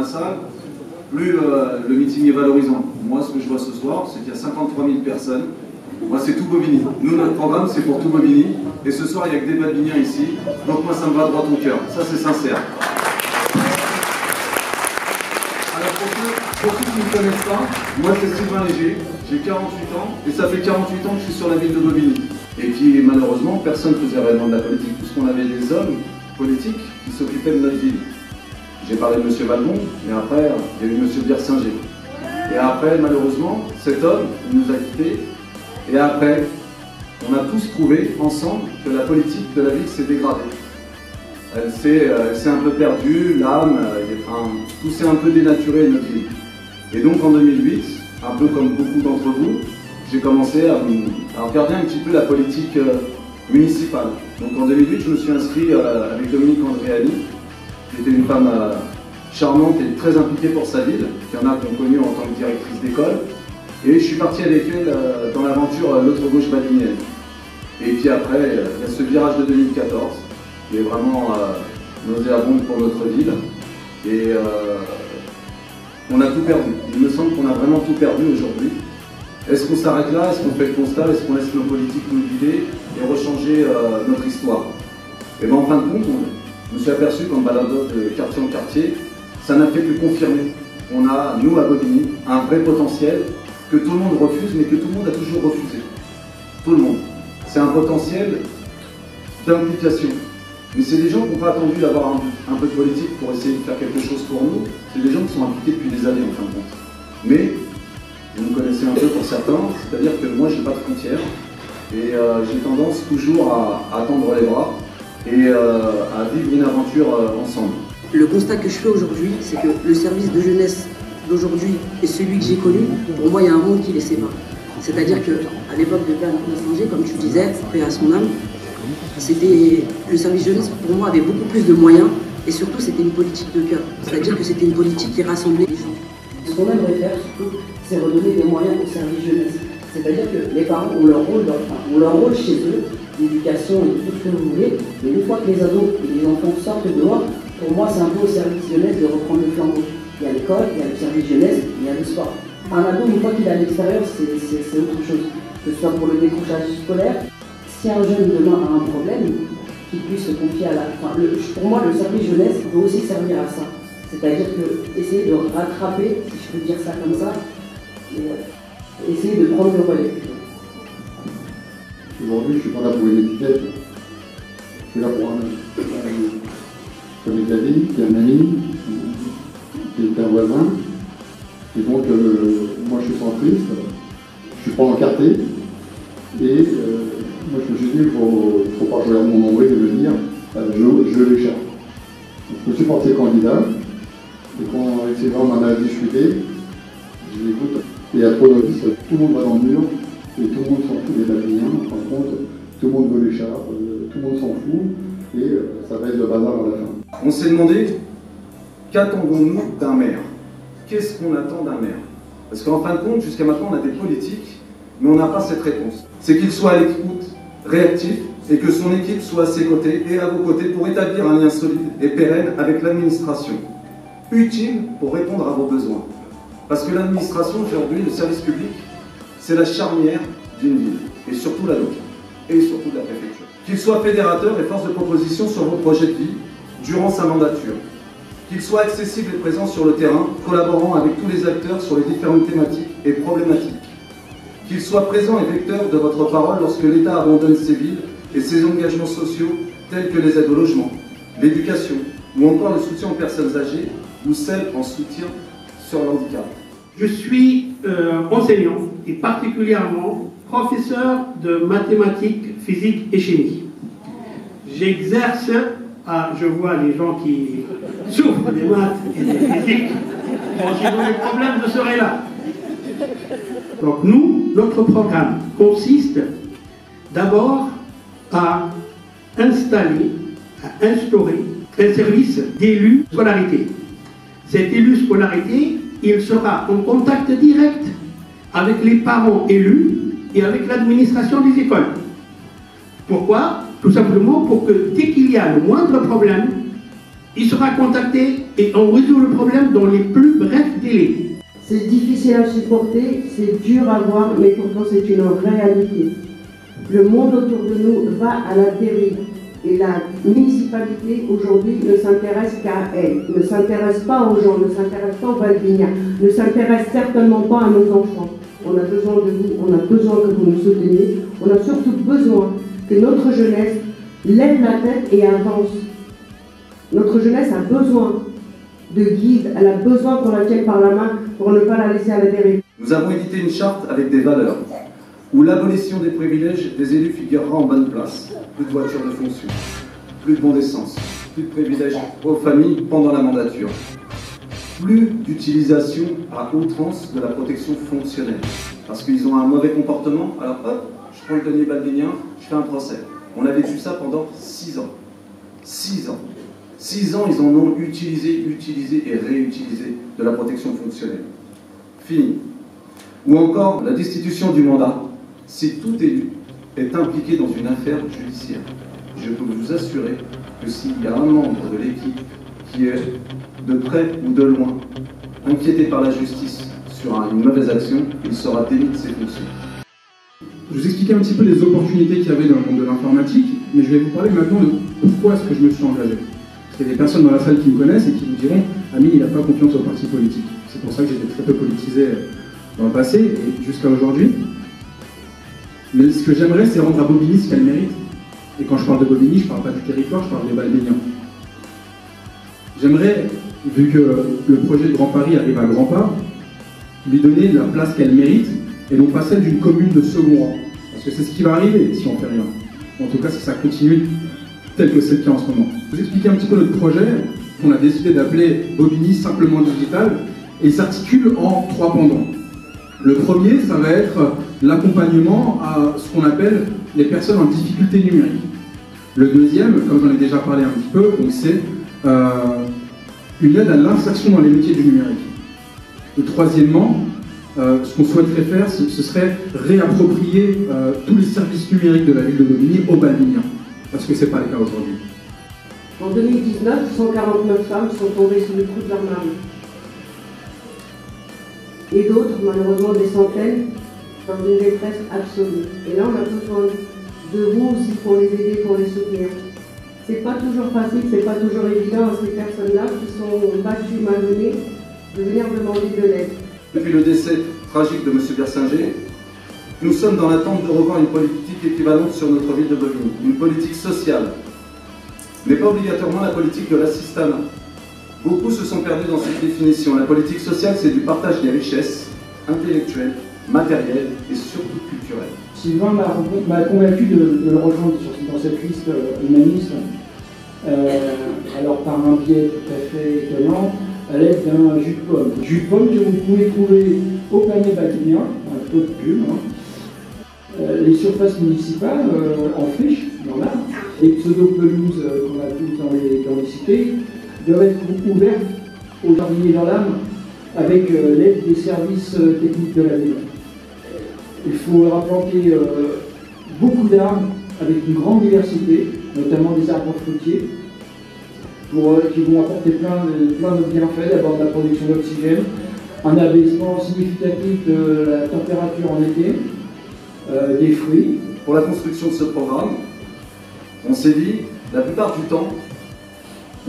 salle, plus le meeting est valorisant. Moi, ce que je vois ce soir, c'est qu'il y a 53 000 personnes. Moi, c'est tout Bobigny. Nous, notre programme, c'est pour tout Bobigny. Et ce soir, il n'y a que des Babiniens ici. Donc moi, ça me va droit au cœur. Ça, c'est sincère. Alors, pour ceux qui ne me connaissent pas, moi, c'est Sylvain Léger. J'ai 48 ans. Et ça fait 48 ans que je suis sur la ville de Bobigny. Et puis, malheureusement, personne ne faisait réellement de la politique, puisqu'on avait des hommes politiques qui s'occupaient de notre ville. J'ai parlé de M. Valbon, mais après, il y a eu M. Biersinger. Et après, malheureusement, cet homme nous a quittés. Et après, on a tous trouvé ensemble que la politique de la ville s'est dégradée. Elle s'est un peu perdue, l'âme, tout s'est un peu dénaturé de notre ville. Et donc en 2008, un peu comme beaucoup d'entre vous, j'ai commencé à regarder un petit peu la politique municipale. Donc en 2008, je me suis inscrit avec Dominique Andréani, qui était une femme charmante et très impliquée pour sa ville, qu'il y en a qui ont connu en tant que directrice d'école. Et je suis parti avec elle dans l'aventure L'autre gauche badinienne. Et puis après, il y a ce virage de 2014, qui est vraiment nauséabond pour notre ville. Et on a tout perdu. Il me semble qu'on a vraiment tout perdu aujourd'hui. Est-ce qu'on s'arrête là? Est-ce qu'on fait le constat? Est-ce qu'on laisse nos politiques nous guider et rechanger notre histoire? Et bien en fin de compte, je me suis aperçu qu'en baladant de quartier en quartier, ça n'a fait que confirmer. On a, nous à Bobigny, un vrai potentiel que tout le monde refuse, mais que tout le monde a toujours refusé. Tout le monde. C'est un potentiel d'implication. Mais c'est des gens qui n'ont pas attendu d'avoir un peu de politique pour essayer de faire quelque chose pour nous. C'est des gens qui sont impliqués depuis des années, en fin de compte. Mais, vous me connaissez un peu pour certains, c'est-à-dire que moi, je n'ai pas de frontières. Et j'ai tendance toujours à tendre les bras et à vivre une aventure ensemble. Le constat que je fais aujourd'hui, c'est que le service de jeunesse d'aujourd'hui et celui que j'ai connu, pour moi, il y a un monde qui les sépare. C'est-à-dire qu'à l'époque de Bernard Massinger, comme tu disais, paix à son âme, le service jeunesse, pour moi, avait beaucoup plus de moyens et surtout, c'était une politique de cœur. C'est-à-dire que c'était une politique qui rassemblait les gens. Ce qu'on aimerait faire, surtout, c'est redonner des moyens au service jeunesse. C'est-à-dire que les parents ont leur rôle chez eux, l'éducation et tout ce que vous voulez, mais une fois que les ados et les enfants sortent dehors, pour moi, c'est un peu au service jeunesse de reprendre le flambeau. Il y a l'école, il y a le service jeunesse, il y a le sport. Un ado, une fois qu'il est à l'extérieur, c'est autre chose. Que ce soit pour le décrochage scolaire, si un jeune demain a un problème, qu'il puisse se confier à la... pour moi, le service jeunesse doit aussi servir à ça. C'est-à-dire que essayer de rattraper, si je peux dire ça comme ça, et essayer de prendre le relais. Aujourd'hui, je ne suis pas là pour une étiquette. Je suis là pour comme il a dit, qui est un ami, qui est un voisin. Et donc, moi, je suis centriste, je ne suis pas encarté. Et moi, je me suis dit, il ne faut pas jouer à mon nombril et me dire, je l'échappe. Je me suis porté candidat. Et quand Sylvain m'en a discuté, je l'écoute. Et à 3 novices, tout le monde va dans le mur. Et tout le monde s'en fout des Babiniens. En fin de compte, tout le monde veut l'écharpe, tout le monde s'en fout. Et ça va être le bazar à la fin. On s'est demandé, qu'attendons-nous d'un maire? Qu'est-ce qu'on attend d'un maire? Parce qu'en fin de compte, jusqu'à maintenant, on a des politiques, mais on n'a pas cette réponse. C'est qu'il soit à l'écoute, réactif, et que son équipe soit à ses côtés et à vos côtés pour établir un lien solide et pérenne avec l'administration, utile pour répondre à vos besoins. Parce que l'administration, aujourd'hui, le service public, c'est la charnière d'une ville, et surtout la locale, et surtout de la préfecture. Qu'il soit fédérateur et force de proposition sur vos projets de vie durant sa mandature. Qu'il soit accessible et présent sur le terrain, collaborant avec tous les acteurs sur les différentes thématiques et problématiques. Qu'il soit présent et vecteur de votre parole lorsque l'État abandonne ses villes et ses engagements sociaux tels que les aides au logement, l'éducation ou encore le soutien aux personnes âgées ou celles en soutien sur le handicap. Je suis enseignant et particulièrement professeur de mathématiques, physique et chimie. J'exerce, je vois les gens qui souffrent des maths et des physiques, sinon les problèmes ne seraient là. Donc nous, notre programme consiste d'abord à instaurer un service d'élu scolarité. Cet élu scolarité, il sera en contact direct avec les parents élus et avec l'administration des écoles. Pourquoi? Tout simplement pour que dès qu'il y a le moindre problème, il sera contacté et on résout le problème dans les plus brefs délais. C'est difficile à supporter, c'est dur à voir, mais pourtant c'est une réalité. Le monde autour de nous va à la dérive. Et la municipalité aujourd'hui ne s'intéresse qu'à elle, ne s'intéresse pas aux gens, ne s'intéresse pas aux Valdignats, ne s'intéresse certainement pas à nos enfants. On a besoin de vous, on a besoin que vous nous souteniez, on a surtout besoin que notre jeunesse lève la tête et avance. Notre jeunesse a besoin de guide, elle a besoin qu'on la tienne par la main pour ne pas la laisser à la dérive. Nous avons édité une charte avec des valeurs, où l'abolition des privilèges des élus figurera en bonne place. Plus de voitures de fonction, plus de bons d'essence, plus de privilèges aux familles pendant la mandature, plus d'utilisation à outrance de la protection fonctionnelle. Parce qu'ils ont un mauvais comportement, alors hop, je prends le denier balbinien, je fais un procès. On a vécu ça pendant 6 ans. 6 ans. 6 ans, ils en ont utilisé et réutilisé de la protection fonctionnelle. Fini. Ou encore la destitution du mandat. Si tout élu est impliqué dans une affaire judiciaire, je peux vous assurer que s'il y a un membre de l'équipe qui est de près ou de loin inquiété par la justice sur une mauvaise action, il sera démis de ses fonctions. Je vous expliquais un petit peu les opportunités qu'il y avait dans le monde de l'informatique, mais je vais vous parler maintenant de pourquoi est-ce que je me suis engagé. Parce qu'il y a des personnes dans la salle qui me connaissent et qui vous diront « Amine, il n'a pas confiance aux partis politiques ». C'est pour ça que j'étais très peu politisé dans le passé et jusqu'à aujourd'hui. Mais ce que j'aimerais, c'est rendre à Bobigny ce qu'elle mérite. Et quand je parle de Bobigny, je ne parle pas du territoire, je parle des Balbéniens. J'aimerais, vu que le projet de Grand Paris arrive à grands pas, lui donner la place qu'elle mérite, et non pas celle d'une commune de second rang. Parce que c'est ce qui va arriver si on ne fait rien. En tout cas, si ça continue tel que c'est le cas en ce moment. Je vais vous expliquer un petit peu notre projet, qu'on a décidé d'appeler Bobigny simplement digital, et il s'articule en 3 pendants. Le premier, ça va être l'accompagnement à ce qu'on appelle les personnes en difficulté numérique. Le deuxième, comme j'en ai déjà parlé un petit peu, c'est une aide à l'insertion dans les métiers du numérique. Et troisièmement, ce qu'on souhaiterait faire, ce serait réapproprier tous les services numériques de la ville de Bobigny aux Balbiniens, parce que ce n'est pas le cas aujourd'hui. En 2019, 149 femmes sont tombées sous le coup de leur mari. Et d'autres, malheureusement des centaines, dans une détresse absolue. Et là, on a besoin de vous aussi pour les aider, pour les soutenir. C'est pas toujours facile, c'est pas toujours évident à ces personnes-là qui sont battues, malmenées, de venir demander de l'aide. Depuis le décès tragique de M. Bersinger, nous sommes dans l'attente de revoir une politique équivalente sur notre ville de Bobigny, une politique sociale, mais pas obligatoirement la politique de l'assistanat. Beaucoup se sont perdus dans cette définition. La politique sociale, c'est du partage des richesses intellectuelles, matérielles et surtout culturelles. Sylvain m'a convaincu de le rejoindre dans cette liste humaniste, alors par un biais tout à fait étonnant, à l'aide d'un jus de pomme. Jus de pomme que vous pouvez trouver au panier balbinien, un peu de pub, les surfaces municipales en friche, dans l'art, les pseudo-pelouses qu'on a tous dans les cités, doivent être ouvertes aux jardiniers dans l'âme avec l'aide des services techniques de la ville. Il faut replanter beaucoup d'arbres avec une grande diversité, notamment des arbres fruitiers, qui vont apporter plein de bienfaits, d'abord de la production d'oxygène, un abaissement significatif de la température en été, des fruits. Pour la construction de ce programme, on s'est dit, la plupart du temps,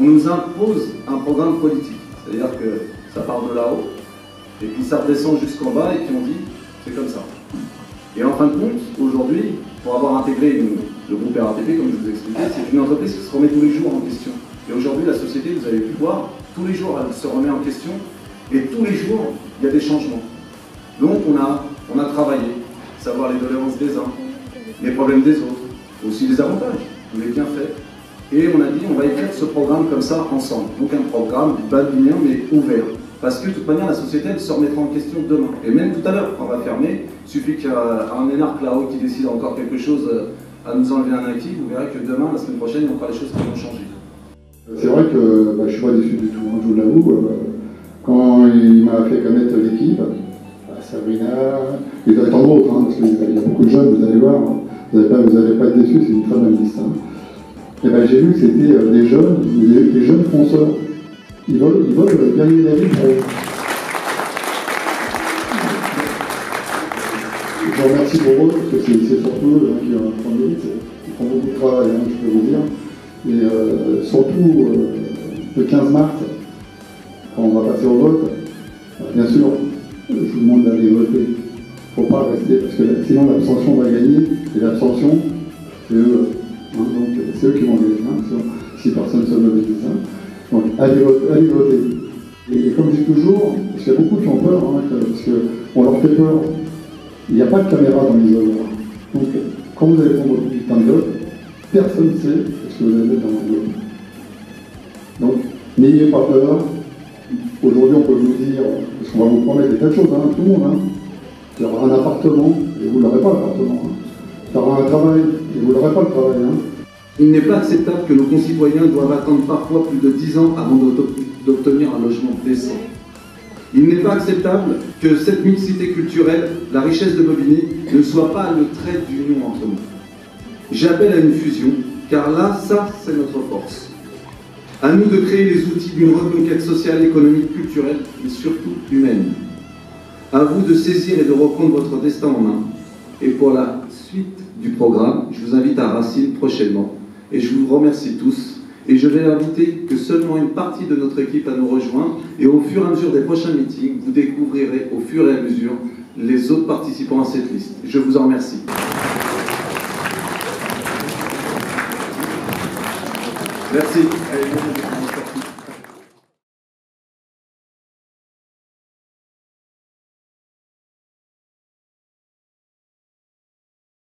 on nous impose un programme politique. C'est-à-dire que ça part de là-haut, et puis ça redescend jusqu'en bas, et puis on dit, c'est comme ça. Et en fin de compte, aujourd'hui, pour avoir intégré le groupe RATP, comme je vous ai expliqué, c'est une entreprise qui se remet tous les jours en question. Et aujourd'hui, la société, vous avez pu voir, tous les jours, elle se remet en question, et tous les jours, il y a des changements. Donc, on a travaillé, savoir les doléances des uns, les problèmes des autres, aussi les avantages, les bienfaits. Et on a dit, on va écrire ce programme comme ça, ensemble. Donc, un programme balbinien, mais ouvert. Parce que, de toute manière, la société, elle se remettra en question demain. Et même tout à l'heure, quand on va fermer, il suffit qu'il y ait un énarque là-haut qui décide encore quelque chose à nous enlever un acquis. Vous verrez que demain, la semaine prochaine, il y a encore des choses qui vont changer. C'est vrai que je ne suis pas déçu du tout, je vous l'avoue. Quand il m'a fait connaître l'équipe, Sabrina, et tant d'autres, parce qu'il y a beaucoup de jeunes, vous allez voir, vous n'allez pas être déçus, c'est une très bonne liste. Et j'ai vu que c'était des jeunes fonceurs. Ils veulent gagner la vie pour eux. Je vous remercie pour eux, parce que c'est surtout eux qui en mérite. Ils font beaucoup de travail, hein, je peux vous dire. Et surtout, le 15 mars, quand on va passer au vote, bien sûr, je vous demande d'aller voter. Il ne faut pas rester, parce que sinon l'abstention va gagner, et l'abstention, c'est eux. Hein, donc c'est eux qui vont gagner, hein, si personne ne se mobilise. Hein. Donc allez voter. Et comme je dis toujours, parce qu'il y a beaucoup qui ont peur, hein, parce qu'on leur fait peur. Il n'y a pas de caméra dans l'isoloir. Donc quand vous allez prendre votre bulletin de vote, personne ne sait ce que vous allez mettre dans l'enveloppe. Donc n'ayez pas peur. Aujourd'hui, on peut vous dire, parce qu'on va vous promettre des tas de choses, hein, tout le monde. Hein. Il y aura un appartement, et vous n'aurez pas l'appartement. Hein. Il y aura un travail, et vous n'aurez pas le travail. Hein. Il n'est pas acceptable que nos concitoyens doivent attendre parfois plus de 10 ans avant d'obtenir un logement décent. Il n'est pas acceptable que cette mixité culturelle, la richesse de Bobigny, ne soit pas le trait d'union entre nous. J'appelle à une fusion, car là, ça, c'est notre force. À nous de créer les outils d'une reconquête sociale, économique, culturelle, mais surtout humaine. À vous de saisir et de reprendre votre destin en main. Et pour la suite du programme, je vous invite à Racine prochainement. Et je vous remercie tous. Et je vais inviter que seulement une partie de notre équipe à nous rejoindre. Et au fur et à mesure des prochains meetings, vous découvrirez au fur et à mesure les autres participants à cette liste. Je vous en remercie. Merci. Allez,